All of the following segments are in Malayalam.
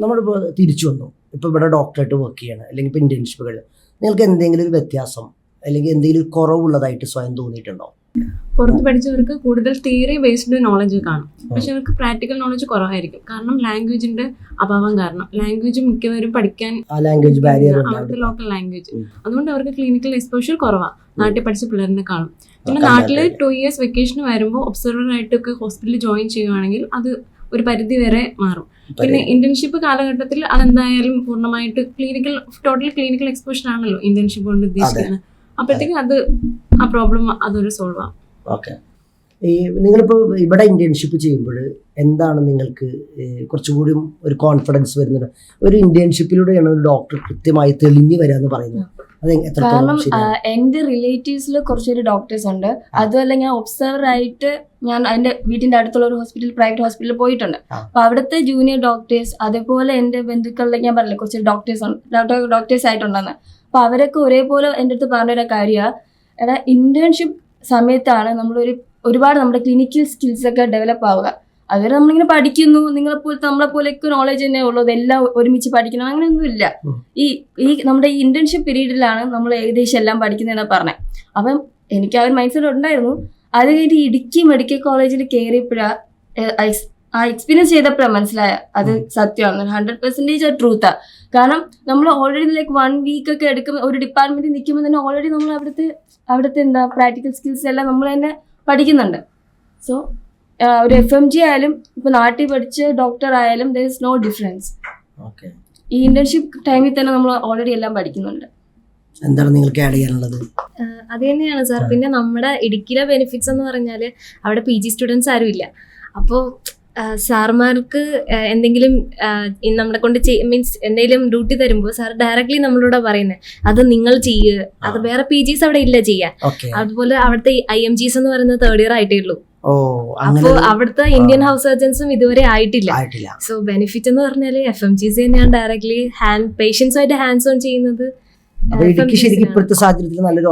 നമ്മളിപ്പോൾ തിരിച്ചു വന്നു, ഇപ്പോൾ ഇവിടെ ഡോക്ടറായിട്ട് വർക്ക് ചെയ്യണം, അല്ലെങ്കിൽ ഇപ്പോൾ ഇന്റേൺഷിപ്പുകൾ, നിങ്ങൾക്ക് എന്തെങ്കിലും ഒരു വ്യത്യാസം അല്ലെങ്കിൽ എന്തെങ്കിലും കുറവുള്ളതായിട്ട് സ്വയം തോന്നിയിട്ടുണ്ടോ? പുറത്ത് പഠിച്ചവർക്ക് കൂടുതൽ തിയറി ബേസ്ഡ് നോളജ് കാണും, പക്ഷെ അവർക്ക് പ്രാക്ടിക്കൽ നോളജ് കുറവായിരിക്കും. കാരണം ലാംഗ്വേജിന്റെ അഭാവം കാരണം ലാംഗ്വേജ് മിക്കവരും പഠിക്കാൻ ലാംഗ്വേജ് ബാരിയർ അവർക്ക് ലോക്കൽ ലാംഗ്വേജ്, അതുകൊണ്ട് അവർക്ക് ക്ലിനിക്കൽ എക്സ്പോഷർ കുറവാണ് നാട്ടിൽ പഠിച്ച പിള്ളേരിനെ കാണും. പിന്നെ നാട്ടിൽ 2 years വെക്കേഷന് വരുമ്പോൾ ഒബ്സർവറായിട്ടൊക്കെ ഹോസ്പിറ്റലിൽ ജോയിൻ ചെയ്യുവാണെങ്കിൽ അത് ഒരു പരിധി വരെ മാറും. പിന്നെ ഇന്റേൺഷിപ്പ് കാലഘട്ടത്തിൽ അതെന്തായാലും പൂർണ്ണമായിട്ട് ടോട്ടൽ ക്ലിനിക്കൽ എക്സ്പോഷർ ആണല്ലോ ഇന്റേൺഷിപ്പ് കൊണ്ട് ഉദ്ദേശിക്കുന്നത്. അപ്പോഴത്തേക്കും അത് ആ പ്രോബ്ലം അതൊരു സോൾവ് ആവും. ഓക്കെ. ഈ നിങ്ങളിപ്പോൾ ഇവിടെ ഇന്റേൺഷിപ്പ് ചെയ്യുമ്പോൾ എന്താണ് നിങ്ങൾക്ക് കുറച്ചുകൂടി ഒരു കോൺഫിഡൻസ് വരുന്നത്? ഒരു ഇന്റേൺഷിപ്പിലൂടെയാണ് ഒരു ഡോക്ടർ കൃത്യമായി തെളിഞ്ഞു വരിക എന്ന് പറയുന്നത്. കാരണം എന്റെ റിലേറ്റീവ്സിൽ കുറച്ചൊരു ഡോക്ടേഴ്സ് ഉണ്ട്. അതുമല്ല ഞാൻ ഒബ്സർവർ ആയിട്ട് ഞാൻ എന്റെ വീട്ടിന്റെ അടുത്തുള്ള ഒരു പ്രൈവറ്റ് ഹോസ്പിറ്റലിൽ പോയിട്ടുണ്ട്. അപ്പൊ അവിടുത്തെ ജൂനിയർ ഡോക്ടേഴ്സ്, അതേപോലെ എന്റെ ബന്ധുക്കളിലെ ഞാൻ പറഞ്ഞില്ല കുറച്ച് ഡോക്ടേഴ്സ് ആയിട്ടുണ്ടെന്ന്. അപ്പൊ അവരൊക്കെ ഒരേപോലെ എൻ്റെ അടുത്ത് പറഞ്ഞൊരു കാര്യമാണ്, എടാ ഇന്റേൺഷിപ്പ് സമയത്താണ് ഒരുപാട് നമ്മുടെ ക്ലിനിക്കൽ സ്കിൽസ് ഒക്കെ ഡെവലപ്പ് ആവുക. അതുവരെ നമ്മളിങ്ങനെ പഠിക്കുന്നു, നമ്മളെപ്പോലെയൊക്കെ നോളജ് തന്നെ ഉള്ളൂ, എല്ലാം ഒരുമിച്ച് പഠിക്കണം അങ്ങനെയൊന്നുമില്ല. ഈ നമ്മുടെ ഈ ഇന്റേൺഷിപ്പ് പീരീഡിലാണ് നമ്മൾ ഏകദേശം എല്ലാം പഠിക്കുന്നതെന്നാണ് പറഞ്ഞത്. അപ്പം എനിക്ക് ആ ഒരു മൈൻഡ് സെറ്റ് ഉണ്ടായിരുന്നു. അത് കഴിഞ്ഞ് ഇടുക്കി മെഡിക്കൽ കോളേജിൽ കയറിയപ്പോഴാണ് ആ എക്സ്പീരിയൻസ് ചെയ്തപ്പോഴാണ് മനസ്സിലായ അത് സത്യമാണ്, 100% ട്രൂത്താ. കാരണം നമ്മൾ ഓൾറെഡി 1 week ഒക്കെ എടുക്കുമ്പോൾ ഒരു ഡിപ്പാർട്ട്മെന്റിൽ നിൽക്കുമ്പോൾ തന്നെ ഓൾറെഡി നമ്മൾ അവിടുത്തെ എന്താ പ്രാക്ടിക്കൽ സ്കിൽസ് എല്ലാം നമ്മൾ തന്നെ പഠിക്കുന്നുണ്ട്. സോ ഒരു FMG ആയാലും ഇപ്പൊ നാട്ടിൽ പഠിച്ച ഡോക്ടർ ആയാലും there is no difference. ഈ ഇന്റേൺഷിപ്പ് ടൈമിൽ തന്നെ നമ്മൾ ഓൾറെഡി എല്ലാം പഠിക്കുന്നുണ്ട്. എന്താണ് നിങ്ങൾക്ക് ആഡ് ചെയ്യാനുള്ളത്? അത് തന്നെയാണ് സാർ. പിന്നെ നമ്മുടെ ഇടുക്കിയിലെ ബെനിഫിറ്റ്സ് എന്ന് പറഞ്ഞാൽ അവിടെ PG സ്റ്റുഡൻസ് ആരും ഇല്ല. അപ്പോൾ സാർമാർക്ക് എന്തെങ്കിലും നമ്മളെ കൊണ്ട് മീൻസ് എന്തെങ്കിലും ഡ്യൂട്ടി തരുമ്പോൾ സാർ ഡയറക്ട്ലി നമ്മളോട് പറയുന്നത് അത് നിങ്ങൾ ചെയ്യുക, അത് വേറെ PGs അവിടെ ഇല്ല ചെയ്യാൻ. അതുപോലെ അവിടുത്തെ IMGs എന്ന് പറയുന്നത് 3rd year ആയിട്ടേ ഉള്ളൂ. അപ്പോൾ അവിടുത്തെ ഇന്ത്യൻ ഹൗസ് സർജൻസും ഇതുവരെ ആയിട്ടില്ല. സോ ബെനിഫിറ്റ് എന്ന് പറഞ്ഞാൽ FMGs തന്നെയാണ് ഡയറക്ട്ലി പേഷ്യൻസുമായിട്ട് ഹാൻഡ്സ് ഓൺ ചെയ്യുന്നത്. ഇപ്പോഴത്തെ സാഹചര്യത്തിൽ നല്ലൊരു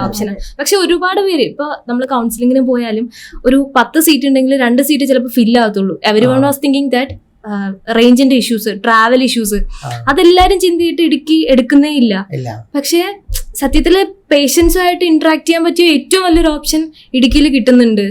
ഓപ്ഷനാണ്. പക്ഷെ ഒരുപാട് പേര് ഇപ്പൊ നമ്മൾ കൗൺസിലിങ്ങിന് പോയാലും ഒരു 10 സീറ്റ് ഉണ്ടെങ്കിൽ 2 സീറ്റ് ചിലപ്പോൾ ഫില്ല് ആകത്തുള്ളൂ. എവരിവൺ വാസ് തിങ്കിങ് ദാറ്റ് റേഞ്ചിന്റെ ഇഷ്യൂസ്, ട്രാവൽ ഇഷ്യൂസ്, അതെല്ലാരും ചിന്തിയിട്ട് ഇടുക്കി എടുക്കുന്നേ ഇല്ല. പക്ഷെ സത്യത്തില് പേഷ്യൻസുമായിട്ട് ഇന്ററാക്ട് ചെയ്യാൻ പറ്റിയ ഏറ്റവും വലിയൊരു ഓപ്ഷൻ ഇടുക്കിയിൽ കിട്ടുന്നുണ്ട്.